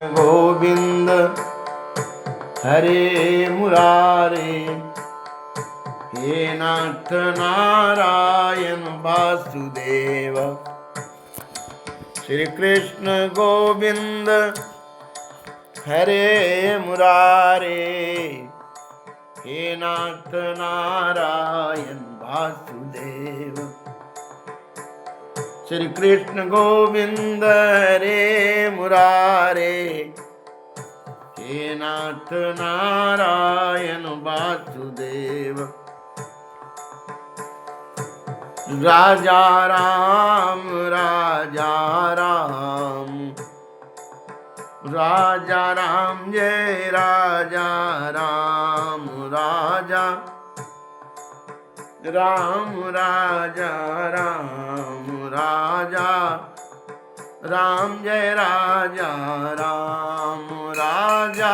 गोविंद हरे मुरारे, हे नाथ नारायण वासुदेव। श्री कृष्ण गोविंद हरे मुरारे, हे नाथ नारायण वासुदेव। श्री कृष्ण गोविंद हरे मुरारे, हे नाथ नारायण वासुदेव। राजा राम राजा राम, राजा राम जय राजा राम, राजा राम राजा राम, राजा राम जय राजा राम, राजा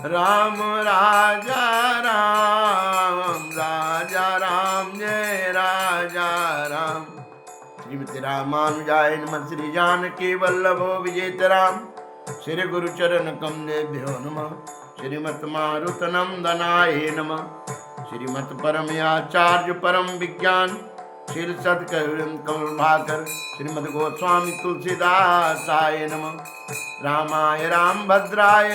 राम राजा राम, राजा राम जय राजा राम। श्रीमती रामानुजाय नमः। श्री जानकी वल्लभो विजेतराम, श्री गुरुचरण कमलेभ्यो नमः। श्रीमत् मारुत नंदनाय नमः। श्रीमत् परमयाचार्य परम विज्ञान श्री सत्कविं कमलभाकर श्रीमद् गोस्वामी तुलसीदासाय नमः। रामाय रामभद्राय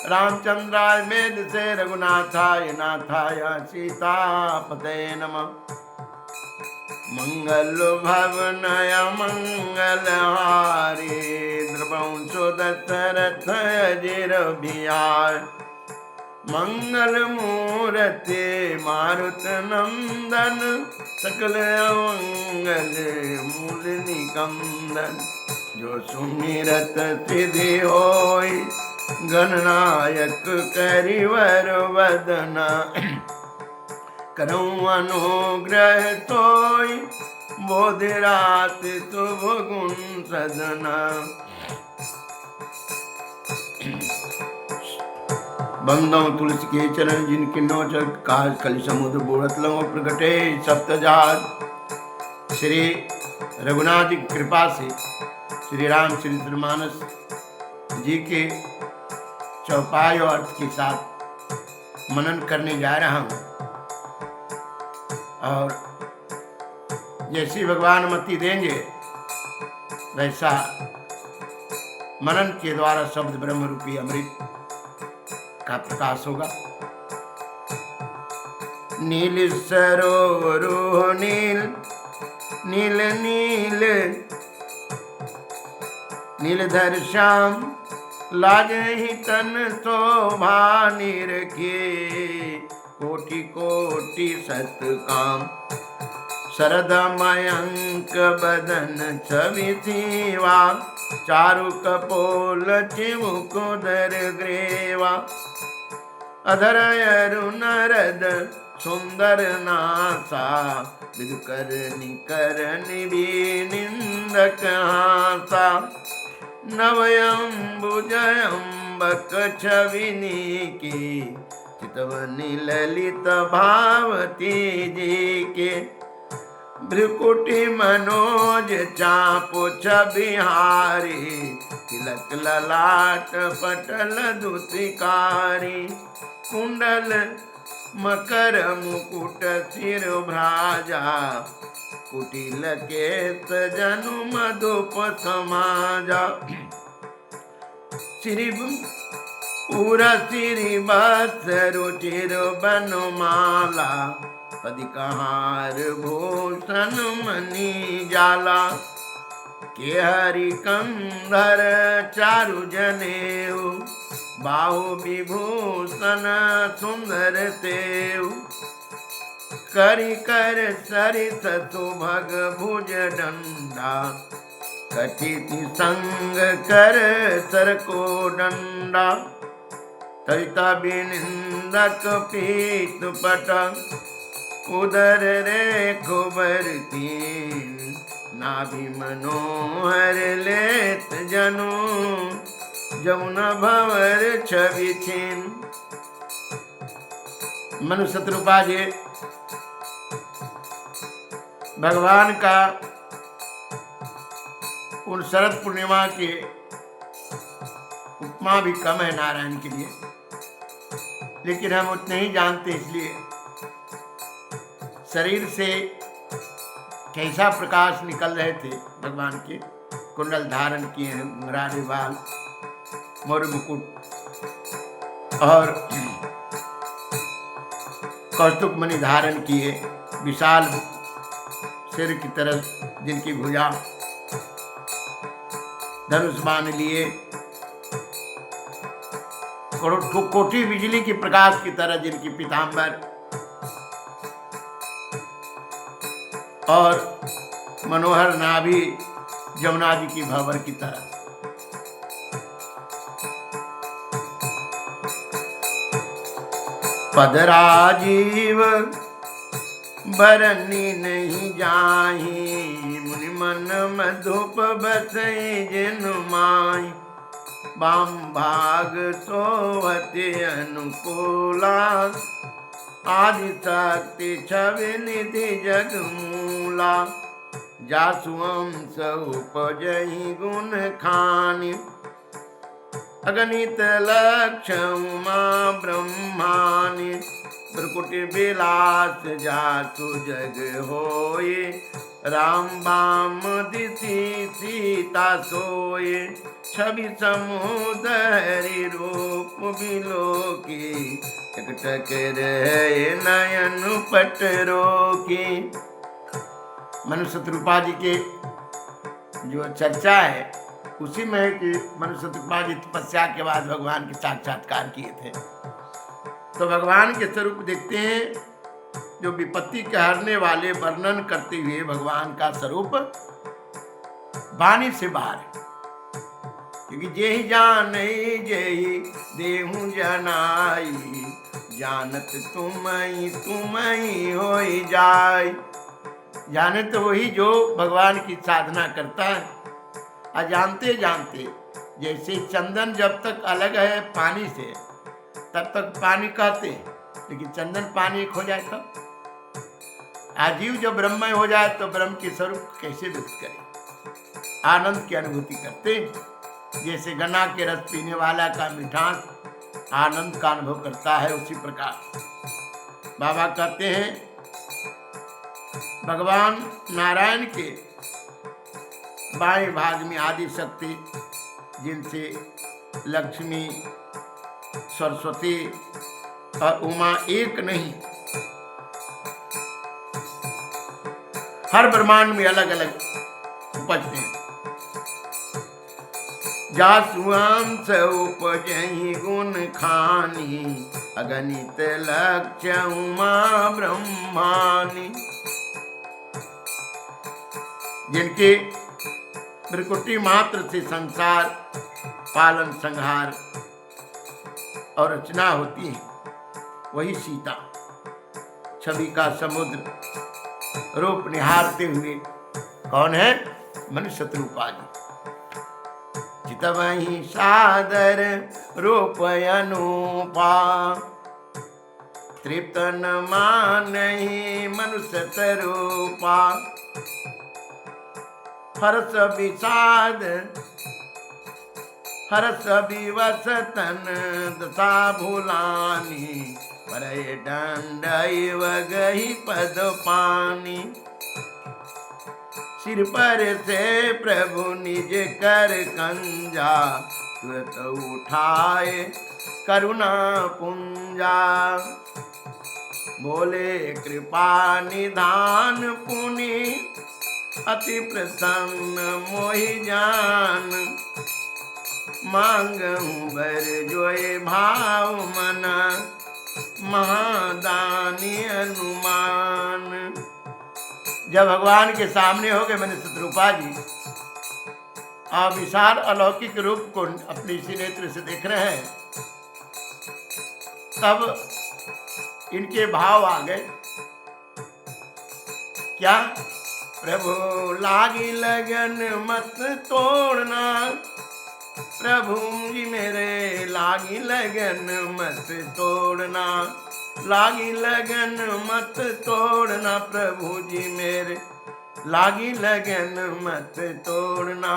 रामचंद्राय वेद से रघुनाथाय नाथाय सीतापते नमः। मंगल भवनय मंगलहारी, द्रवंशो दशरथ अजिर बिहार। मंगल मूर्ति मारुत नंदन, सकल मंगल मूल निकंदन। जो सुमिरत सिद्धि होय, गणनायक करिवर वदना। करऊँ अनुग्रह तोय, बोधि रात शुभ गुण सदना। बंदों तुलसी के चरण, जिनके नौचर काज कलि समुद्र बोरत लंगो प्रगटे सप्तजार। श्री रघुनाथ जी की कृपा से श्री रामचरितमानस जी के चौपाई और अर्थ के साथ मनन करने जा रहा हूँ। और जैसी भगवान मति देंगे वैसा मनन के द्वारा शब्द ब्रह्म रूपी अमृत का प्रकाश होगा। नील सरोवर नील नील नील, नीलधर श्याम लागे तन शोभा निरखे। कोटि कोटि सत काम, शरद मयंक बदन छवि सीवा। चारु कपोल चिमुक दर ग्रेवा। अधर अरुणरद सुंदर नासा, विदु करनि करनि भी निंदक हासा। नवयंबुज अम्बक छविनी की, चितवनी ललित भावती जी के। भ्रुकुटी मनोज चापो छबिहारी, तिलक ललाट पटल दुतिकारी। कुंडल मकर मुकुट शिरोभ्राजा, कुटिल केत जनु मधुप समाजा। श्री उरसिरि वत्स रुचिर बनमाला, पदिकहार भूषण मणि जाला। के हरि कंधर चारु जनेऊ, बाहु विभूषण सुंदर तेऊ। करि कर सरिस सुभग भुज दंडा, कटिति संग कर सर को दंडा। तरिता बिनिंदक पीत पटा, उदर रेखो बरतीन। नाभि मनोहर लेत जनु, जमुना भंवर छवि छीन। मनुष्य शत्रुपा जी भगवान का उन शरद पूर्णिमा के उपमा भी कम है नारायण के लिए, लेकिन हम उतने ही जानते, इसलिए शरीर से कैसा प्रकाश निकल रहे थे भगवान के। कुंडल धारण किए हैं, घुंघराले बाल, मोर मुकुट और कौस्तुभ मणि धारण किए, विशाल सिर की तरह जिनकी भुजा, धनुष बाण लिए, कोटि बिजली की प्रकाश की तरह जिनकी पीतांबर, और मनोहर नाभि जमुना जी की भंवर की तरह। पद राजीव बरनी नहीं जाही, मुनि मन मधुप बसई जिनु माई, बाम भाग सोवते अनुकूला, आदि शक्ति छवि निधि जगमूला, जासुअम उपजहि गुण खानि, अगणित लक्ष्य उमा ब्रह्मानि, प्रकुटि विलास जासु जग होए, राम बाम दिशि सीता सोए, छवि समुदरि रूप बिलोकी, टक रहे नयन पट रोकी। मनुष्य शत्रुपा जी के जो चर्चा है उसी में है कि मनुष्य शत्रुपा जी तपस्या के बाद भगवान के साक्षात्कार किए थे। तो भगवान के स्वरूप देखते हैं, जो विपत्ति के हरने वाले वर्णन करते हुए भगवान का स्वरूप वाणी से बाहर है, क्योंकि जेहि जानै जेहि देहु जनाई, जानत तुमहि तुमहि होई जाय। जाने तो वही जो भगवान की साधना करता है, अजानते जानते। जैसे चंदन जब तक अलग है पानी से तब तक पानी कहते हैं, लेकिन चंदन पानी एक हो जाए तब। आजीव जब ब्रह्ममय हो जाए तो ब्रह्म के स्वरूप कैसे व्यक्त करें। आनंद की अनुभूति करते, जैसे गन्ना के रस पीने वाला का मिठास आनंद का अनुभव करता है, उसी प्रकार बाबा कहते हैं भगवान नारायण के बाएं भाग में आदि शक्ति, जिनसे लक्ष्मी, सरस्वती और उमा एक नहीं, हर ब्रह्मांड में अलग अलग उपजते हैं। जासुअंस उपजहि गुण खानी, अगणित लक्ष्य उमा ब्रह्मानी, जिनके त्रिकुटी मात्र से संसार पालन संहार और रचना होती है, वही सीता छवि का समुद्र रूप निहारते हुए कौन है? मनुष्य शत्रुपा जी। चितवहि सादर रूप अनुपा, तृप्त न मानहि मनुष्य तरूपा, हर्ष विषाद हर्ष विवश तन दशा भूलानी, परय दंडैव गहि पद पानी, सिर पर से प्रभु निज कर कंजा, तुरत उठाए करुणा पुंजा, बोले कृपा निधान पुनि, अति प्रसन्न मोहि जान, मांगहु बर जोय भाव मन, महादानी अनुमान। जब भगवान के सामने हो गए मनुष्य शत्रुपा जी, आप विशाल अलौकिक रूप को अपने इसी नेत्र से देख रहे हैं, तब इनके भाव आ गए। क्या? प्रभु लागी लगन मत तोड़ना, प्रभु जी मेरे लागी लगन मत तोड़ना, लागी लगन मत तोड़ना, प्रभु जी मेरे लागी लगन मत तोड़ना,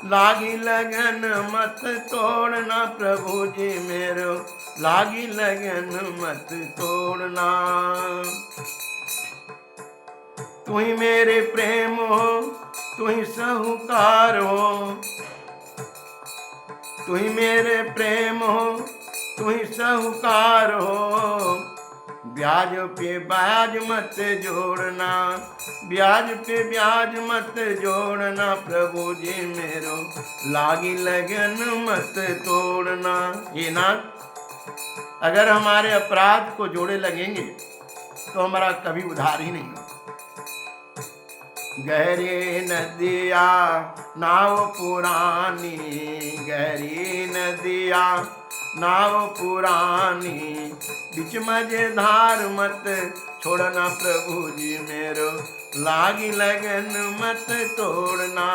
लागी लगन मत तोड़ना प्रभु जी मेरो, लागी लगन मत तोड़ना। तू ही मेरे प्रेम हो, तू ही साहूकार हो, तू ही मेरे प्रेम हो, तू ही साहूकार हो। ब्याज पे ब्याज मत जोड़ना, ब्याज पे ब्याज मत जोड़ना प्रभु जी मेरो, लागी लगन मत तोड़ना। ये नाथ, अगर हमारे अपराध को जोड़े लगेंगे तो हमारा कभी उधार ही नहीं होगा। गहरी नदिया नाव पुरानी, गहरी नदिया नाव पुरानी, बीच मझधार मत छोड़ना प्रभु जी मेरो, लागी लगन मत तोड़ना,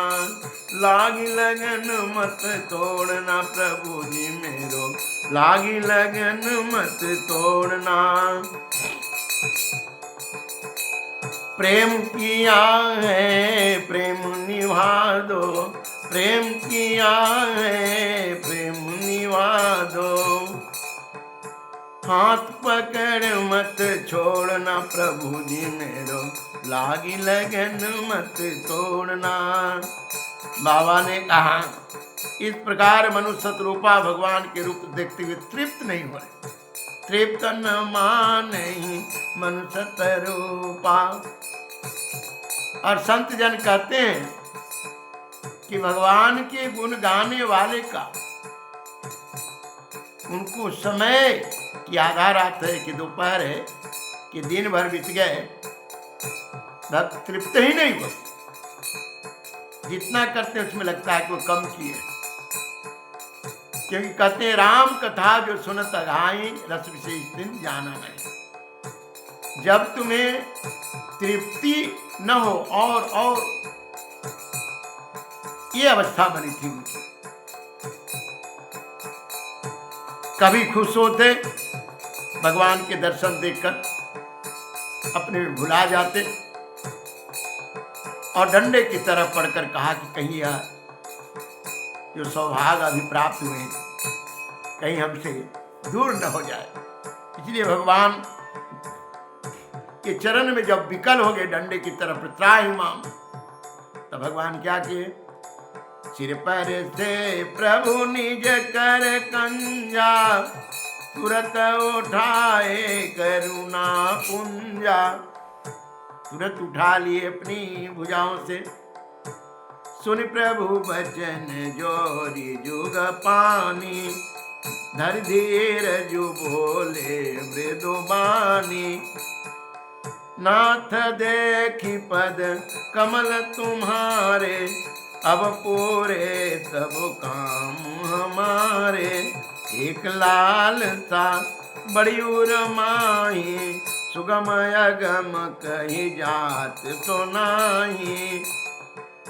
लागी लगन मत तोड़ना प्रभु जी मेरो, लागी लगन मत तोड़ना। प्रेम किया है प्रेम निभा दो, प्रेम किया है प्रेम निभा दो। हाथ पकड़ मत छोड़ना प्रभु जी मेरो, लागी लगन मत तोड़ना। बाबा ने कहा, इस प्रकार मनुष्य सतरूपा भगवान के रूप देखते हुए तृप्त नहीं हो रहे। तृप्त न मानहि मनुष्य सतरूपा। और संत जन कहते हैं कि भगवान के गुण गाने वाले का उनको समय की आधार आता है कि दोपहर है कि दिन भर बीत गए, भक्त तृप्त ही नहीं हो, जितना करते उसमें लगता है कि वो कम किए। क्योंकि कहते हैं राम कथा जो सुनत अघाई, रस विशेष दिन जाना नहीं। जब तुम्हें तृप्ति न हो और ये अवस्था बनी थी उनकी। कभी खुश होते भगवान के दर्शन देखकर, अपने में भुला जाते और डंडे की तरफ पड़कर कहा कि कहीं यह जो सौभाग्य अभी प्राप्त हुए कहीं हमसे दूर न हो जाए। इसलिए भगवान के चरण में जब विकल हो गए डंडे की तरफ त्राहिमाम, तब भगवान क्या किए, सिर पर से प्रभु निज कर कंजा, तुरंत उठाए करुणा पुंजा। तुरंत उठा लिए अपनी भुजाओं से, सुन प्रभु बचन जोरी जुग पानी, धर धीर जो बोले मृदुबानी। नाथ देखी पद कमल तुम्हारे, अब पूरे सब काम हमारे। एक लाल सा बड़ी उर्माही, सुगम अगम कही जात तो नाही।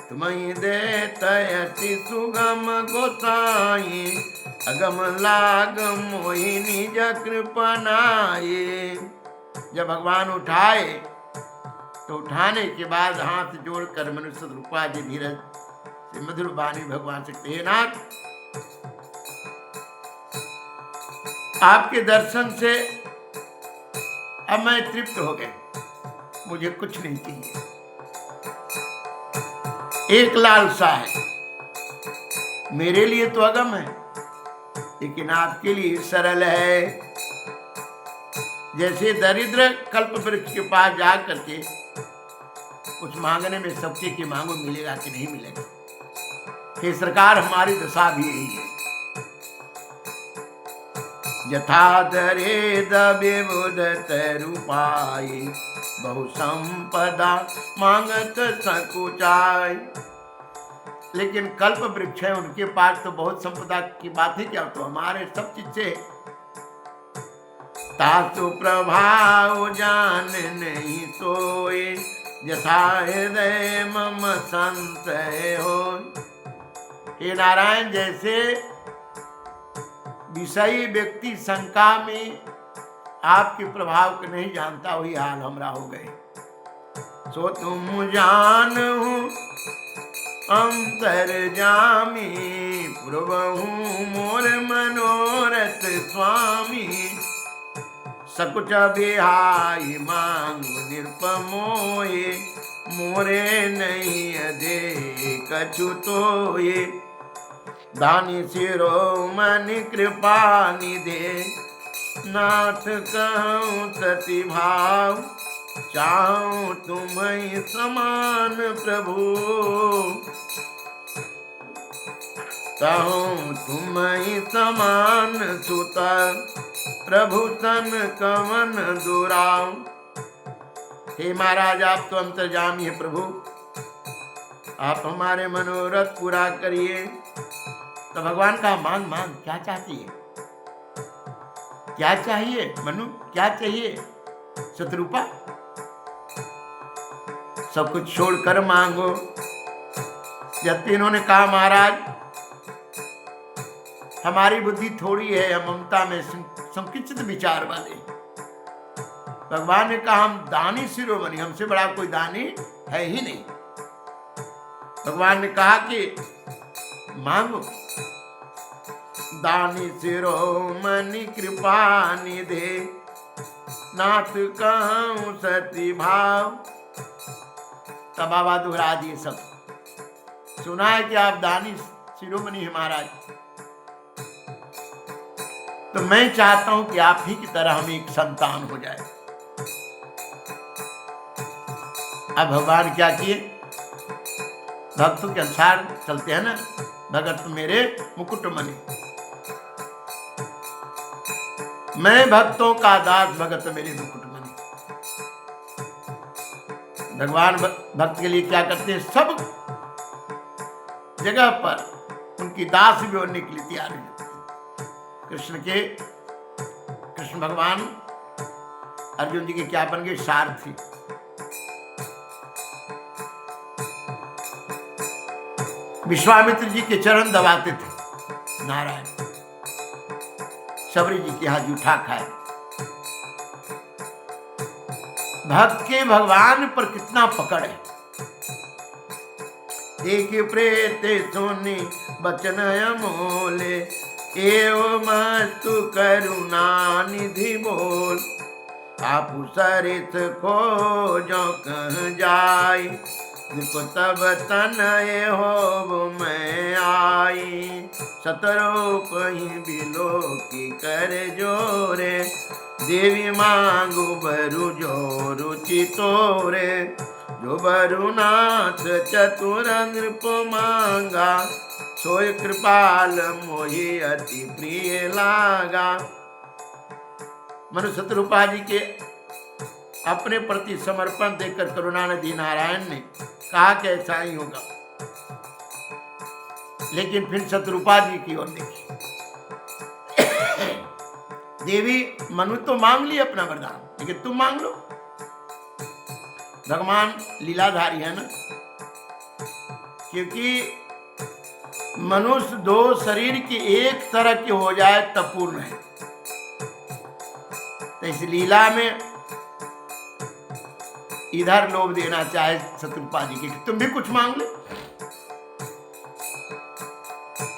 तुम्हें देत अति सुगम गोसाई, अगम लाग मोहि निज कृपनाए। जब भगवान उठाए तो उठाने के बाद हाथ जोड़कर मनुष्य रूपा जी धीरज से मधुर वाणी भगवान से कहे, नाथ आपके दर्शन से अब मैं तृप्त हो गया, मुझे कुछ नहीं चाहिए। एक लालसा है, मेरे लिए तो अगम है लेकिन आपके लिए सरल है। जैसे दरिद्र कल्प वृक्ष के पास जा करके कुछ मांगने में सबके के मांगो मिलेगा कि नहीं मिलेगा, हे सरकार हमारी दशा भी यही है। यथा दरेद विबुध तरुपाई, बहु संपदा मांगत सकुचाई। लेकिन कल्प वृक्ष है, उनके पास तो बहुत संपदा की बात है क्या, तो हमारे सब चीज से तासु प्रभाव जान नहीं सोए, यथा हृदय मम संशय हो। हे नारायण, जैसे विषयी व्यक्ति शंका में आपके प्रभाव को नहीं जानता, वही हाल हमरा हो गए। सो तुम जानहु अंतर्जामी, पुरबहु मोर मनोरथ स्वामी। सकुच बिहाई मांगु निरपमोए, मोरे नहीं अधे कछु तोये। दानी शिरोमणि कृपा निधे, नाथ कहूँ सती भाव। चाहूँ तुम्हें समान प्रभु, चाहूँ तुम्हें समान सुता। प्रभु तन कवन दुराव। हे महाराज, आप तो अंतर्यामी है प्रभु, आप हमारे मनोरथ पूरा करिए। तो भगवान का मांग मांग, क्या चाहती है, क्या चाहिए मनु, क्या चाहिए शत्रुपा? सब कुछ छोड़कर मांगो। जब तीनों ने कहा महाराज हमारी बुद्धि थोड़ी है, हम ममता में संकुचित विचार वाले। भगवान ने कहा हम दानी शिरोमणि, हमसे बड़ा कोई दानी है ही नहीं। भगवान ने कहा कि मांगो। दानी शिरोमणि कृपा निधे, नाथ कहूँ सती भाव। तब बाबा दोहरा दिए सब। सुना है कि आप दानी शिरोमणि हैं महाराज, तो मैं चाहता हूं कि आप ही की तरह हमें एक संतान हो जाए। अब भगवान क्या किए, भक्तों के अनुसार चलते हैं ना। भगत मेरे मुकुट मणि, मैं भक्तों का दास, भगत मेरे मुकुट मणि। भगवान भक्त के लिए क्या करते हैं, सब जगह पर उनकी दास भी होने के लिए तैयार है। कृष्ण भगवान अर्जुन जी के क्या बन गए, सारथी। विश्वामित्र जी के चरण दबाते थे नारायण। सबरी जी के हाथ जूठा खाए। भक्त के भगवान पर कितना पकड़ है। देखे प्रेत सुनी बचन अमोले, एवं मस्तु करुणा निधि बोल। आपु सरित खोजो कह जाई, तब तनय हो मैं आई। सतरूप ही बिलो की कर जोरे, देवी मांगू बरु जो रुचि तोरे। जो बरुनाथ चतुर नृप मांगा, सोय कृपाल मोहि अति प्रिय लागा। मनु शत्रुपा जी के अपने प्रति समर्पण देखकर करुणानिधि नारायण ने कहा कि ऐसा ही होगा। लेकिन फिर शत्रुपा जी की ओर देखी। देवी मनु तो मांग ली अपना वरदान, लेकिन तुम मांग लो। भगवान लीलाधारी है ना, क्योंकि मनुष्य दो शरीर की एक तरह के हो जाए तब पूर्ण है। तो इस लीला में इधर लोभ देना चाहे शत्रुपा जी के, तुम भी कुछ मांग ले।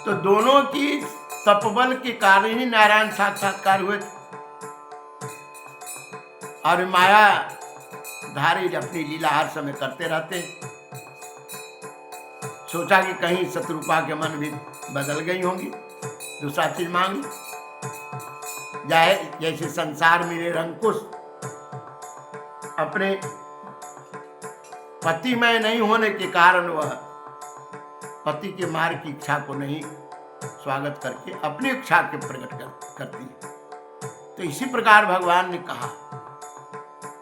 तो दोनों की तपबल के कारण ही नारायण साक्षात्कार हुए थे। और माया धारी अपनी लीला हर समय करते रहते। सोचा कि कहीं शत्रुपा के मन भी बदल गई होंगी, दूसरा चीज मांगी जाए। जैसे संसार में निरंकुश अपने पतिमय नहीं होने के कारण वह पति के मार्ग की इच्छा को नहीं स्वागत करके अपनी इच्छा के प्रकट करती है। तो इसी प्रकार भगवान ने कहा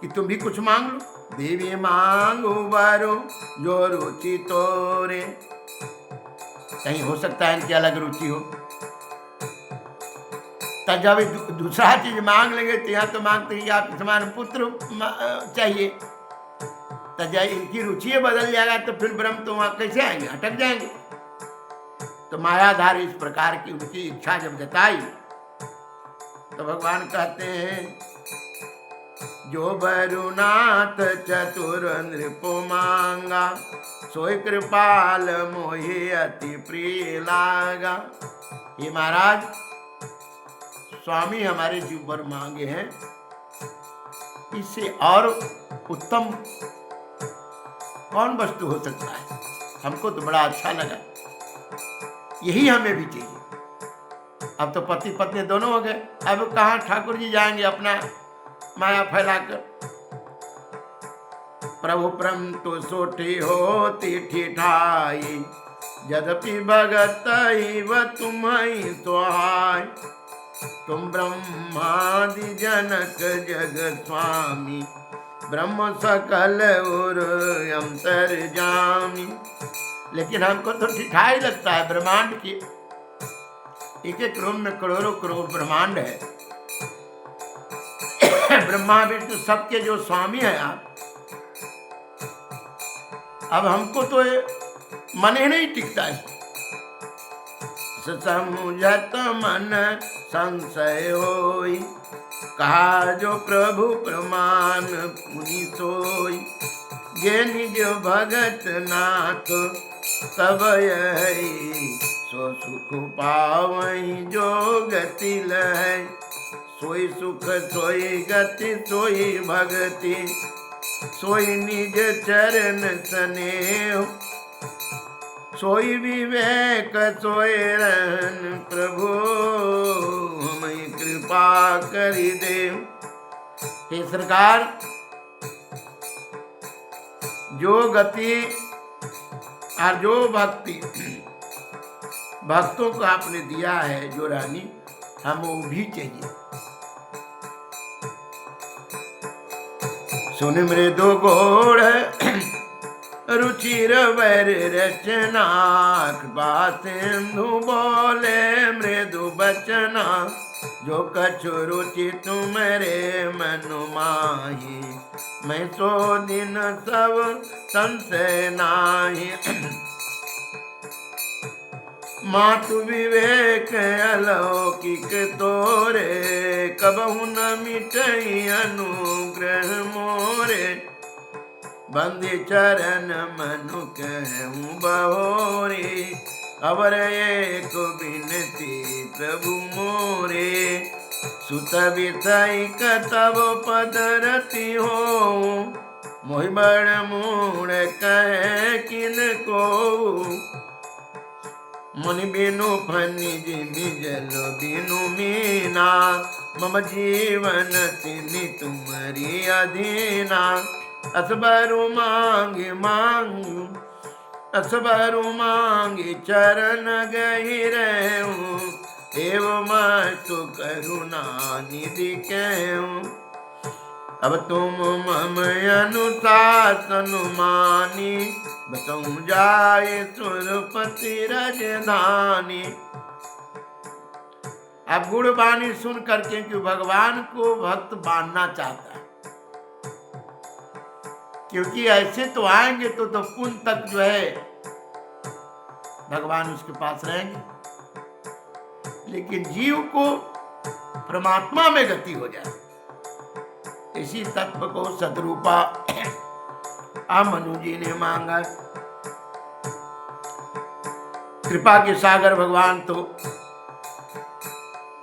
कि तुम भी कुछ मांग लो। देवी मांगू बरु जो रुचि तोरे। कहीं हो सकता है इनकी अलग रुचि हो, तब जब दूसरा चीज मांग लेंगे तो यहाँ तो मांगते हैं कि आप समान पुत्र चाहिए। तो जब इनकी रुचि बदल जाएगा तो फिर ब्रह्म तो वहां कैसे आएंगे, अटक जाएंगे। तो मायाधारी इस प्रकार की उनकी इच्छा जब जताई तो भगवान कहते हैं जो बरुनाथ चतुर नृपु मांगा, सोई कृपाल मोहि अति प्रिय लागा। ये महाराज स्वामी हमारे जो वर मांगे हैं, इससे और उत्तम कौन वस्तु हो सकता है। हमको तो बड़ा अच्छा लगा, यही हमें भी चाहिए। अब तो पति पत्नी दोनों हो गए, अब कहाँ ठाकुर जी जाएंगे अपना माया फैलाकर। प्रभु परम तो सोठी होती ठिठाई, यद्यपि भगत व तुम्हें सोहाय। तुम ब्रह्मादि जनक जग स्वामी, ब्रह्म सकल और अंतर्यामी। लेकिन हमको तो ठिठाई लगता है ब्रह्मांड की। एक एक रूम में करोड़ों करोड़ ब्रह्मांड है। ब्रह्मा विष्णु सबके जो स्वामी है आप, अब हमको तो मन ही नहीं टिकता है। समुझत मन संशय होई, कहा जो प्रभु प्रमाण पुनि सोई। ये निज भगत नाथ सब यही, सो सुख पावई जो गति लहै। सोई सुख सोई गति सोई भगति, सोई निज चरण स्नेह। सोई विवेक सोई रहन प्रभु, हमें कृपा करी दे। हे सरकार, जो गति और जो भक्ति भक्तों को आपने दिया है, जो रानी, हम वो भी चाहिए। सुन मृदु गोड़ रुचिर वर रचना, कृपा सिंधु बोले मृदु बचना। जो कछु रुचि तुम्हारे मन माही, मैं सो दिन सब संशय नाही। मातु विवेक अलौकिक तोरे, कबहु न मिटई अनुग्रह मोरे। बंदी चरण मनु कहूँ बहोरे, अवर एक बिनती प्रभु मोरे। सुत विषय कतव पदरति हो, मोहि बड़ मूढ़ कहे किन को। मुनि बिनु फनि जिमि जल बिनु मीना, मम जीवन तिमि तुम्हारी अधीना। असबरु मांगे मांगू, असबरु मांगे चरण गहिरहूँ। एवं मस्तु करुणा निधि कहूँ, अब तुम मम अनुशासन मानी। बसऊँ जाए सुरपति राजधानी। अब गुणवाणी सुन करके कि भगवान को भक्त बांधना चाहता है, क्योंकि ऐसे तो आएंगे तो पुण्य तक जो है भगवान उसके पास रहेंगे, लेकिन जीव को परमात्मा में गति हो जाए, इसी तत्व को सदरूपा मनु जी ने मांगा। कृपा के सागर भगवान तो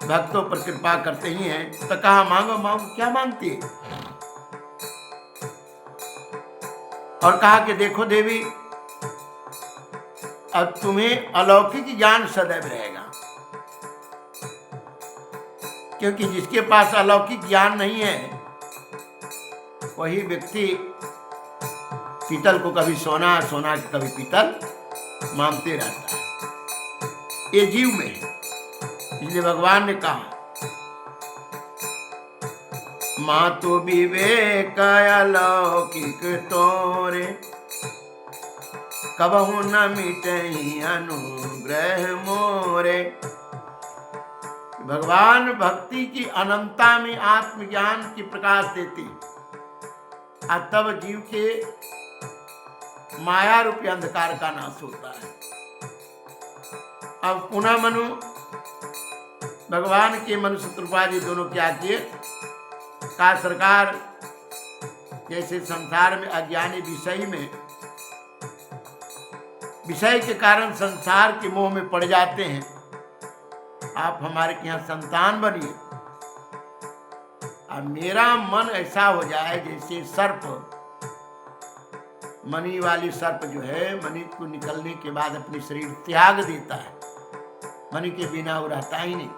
भक्तों पर कृपा करते ही हैं, तो कहा मांगो मांगो, क्या मांगती है। और कहा कि देखो देवी, अब तुम्हें अलौकिक ज्ञान सदैव रहेगा, क्योंकि जिसके पास अलौकिक ज्ञान नहीं है वही व्यक्ति पीतल को कभी सोना, सोना को कभी पीतल मांगते रहता है। ये जीव में है, इसलिए भगवान ने कहा मातु विवेक अलौकिक तोरे, कबहु न मिटहि अनुग्रह मोरे। भगवान भक्ति की अनंतता में आत्मज्ञान की प्रकाश देती, और तब जीव के माया रूपी अंधकार का नाश होता है। अब पुनः मनु भगवान के मनु शत्रुपा जी दोनों क्या किए, कहा सरकार जैसे संसार में अज्ञानी विषय के कारण संसार के मोह में पड़ जाते हैं। आप हमारे यहाँ संतान बनिए। अब मेरा मन ऐसा हो जाए जैसे सर्प, मणि वाली सर्प जो है, मणि को निकलने के बाद अपनी शरीर त्याग देता है, मणि के बिना वो रहता ही नहीं।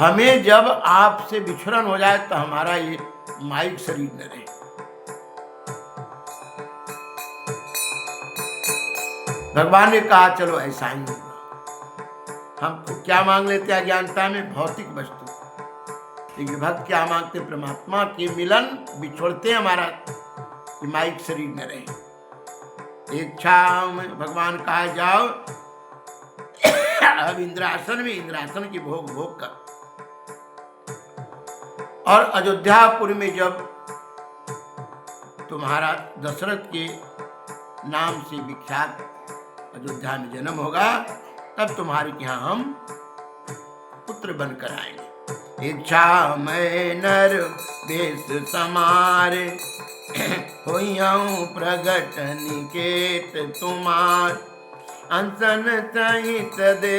हमें जब आपसे बिछड़न हो जाए तो हमारा ये माइक शरीर न रहे। भगवान ने कहा चलो ऐसा ही होगा। हम क्या मांग लेते हैं अज्ञानता में? भौतिक वस्तु। लेकिन भक्त क्या मांगते? परमात्मा के मिलन। बिछोड़ते हमारा माइक शरीर न रहे। इच्छा में भगवान कहा जाओ अब इंद्रासन में, इंद्रासन की भोग कर। और अयोध्यापुर में जब तुम्हारा दशरथ के नाम से विख्यात अयोध्या में जन्म होगा, तब तुम्हारे यहाँ हम पुत्र बनकर आएंगे। इच्छा मैं नर वेश समारे, होइयाऊं प्रगट निकेत तुम्हार। अंसन सहित दे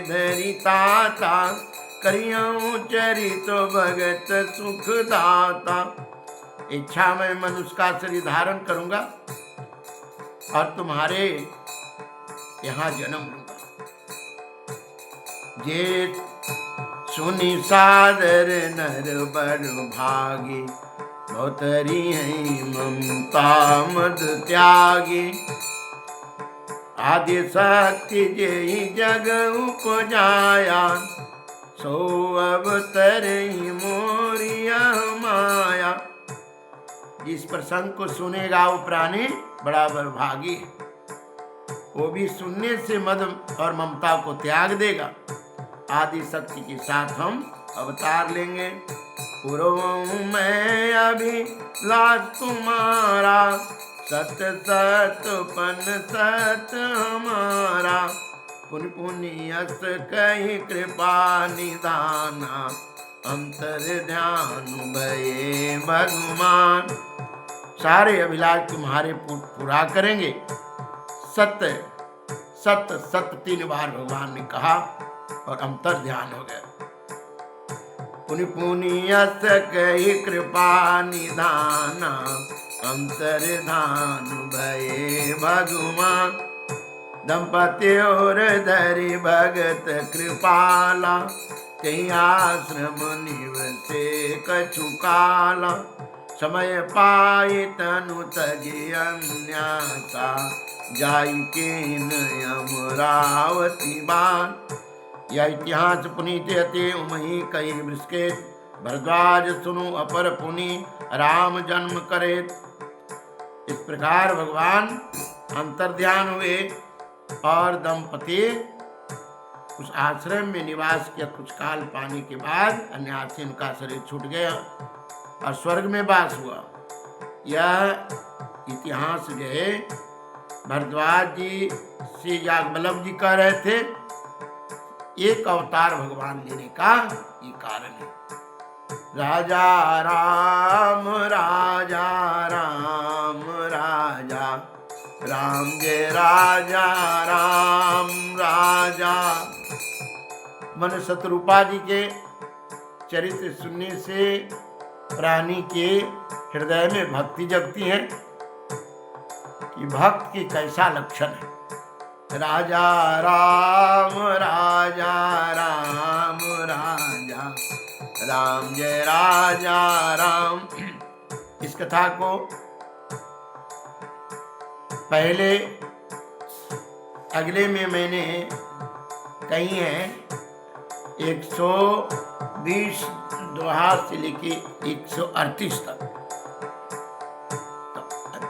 धरिताता, करियाऊं चरित भगत सुखदाता। इच्छा मैं मनुष्य का शरीर धारण करूंगा और तुम्हारे यहाँ जन्म लूंगा। जे सुनि सादर नर बड़ भागी, बहुतरी है ममता मद त्यागी। आदि शक्ति जेहि जग उपजाया, सो अवतरई मोरिया माया। जिस प्रसंग को सुनेगा वो प्राणी बड़ा भागी है। वो भी सुनने से मद और ममता को त्याग देगा। आदि शक्ति के साथ हम अवतार लेंगे। पूर्व मैं अभी लाज तुम्हारा, सत सत पन सत हमारा। पुन पुनियस कही कृपा निधाना, अंतर ध्यान भये भगवान। सारे अभिलाष तुम्हारे पूरा करेंगे। सत्य सत्य सत्य 3 बार भगवान ने कहा और अंतर ध्यान हो गया। पुनि पुनियस कही कृपा निधाना, अंतर ध्यान भये भगवान। दंपति और धरि भगत कृपाला, कहीं आश्रम निवसे कछु काला। समय पाए तनु तजे अन्यासा, जाई के अमरावती बान। यह इतिहास पुनीत अति उमही कई वृषके, भरद्वाज सुनु अपर पुनि राम जन्म करे। इस प्रकार भगवान अंतर्ध्यान हुए और दंपति उस आश्रम में निवास किया। कुछ काल पाने के बाद अन्यासी उनका शरीर छूट गया और स्वर्ग में वास हुआ। यह इतिहास जो है भरद्वाज जी से याज्ञवल्क्य जी कह रहे थे। एक अवतार भगवान लेने का ये कारण है। राजा राम राजा राम राजा, राम जय राजा राम राजा। मन शत्रुपा जी के चरित्र सुनने से प्राणी के हृदय में भक्ति जगती है कि भक्त की कैसा लक्षण है। राजा राम राजा राम राजा, राम जय राजा राम। इस कथा को पहले अगले में मैंने कही है 120 दोहा से लेके 138 तक।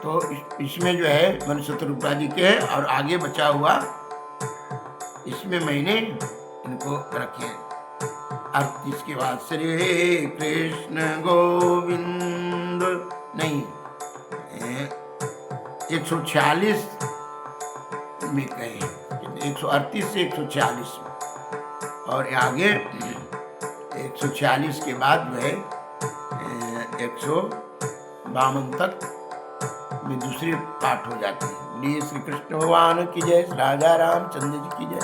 तो इसमें जो है मन शत्रुपा जी के है और आगे बचा हुआ इसमें मैंने इनको रखे। 38 के बाद श्री कृष्ण गोविंद नहीं 146 में कहे, 138 से 146 और आगे 146 के बाद जो है 152 तक में दूसरे पाठ हो जाते हैं। बोलिए श्री कृष्ण भगवान की जय, राजा रामचंद्र जी की जय।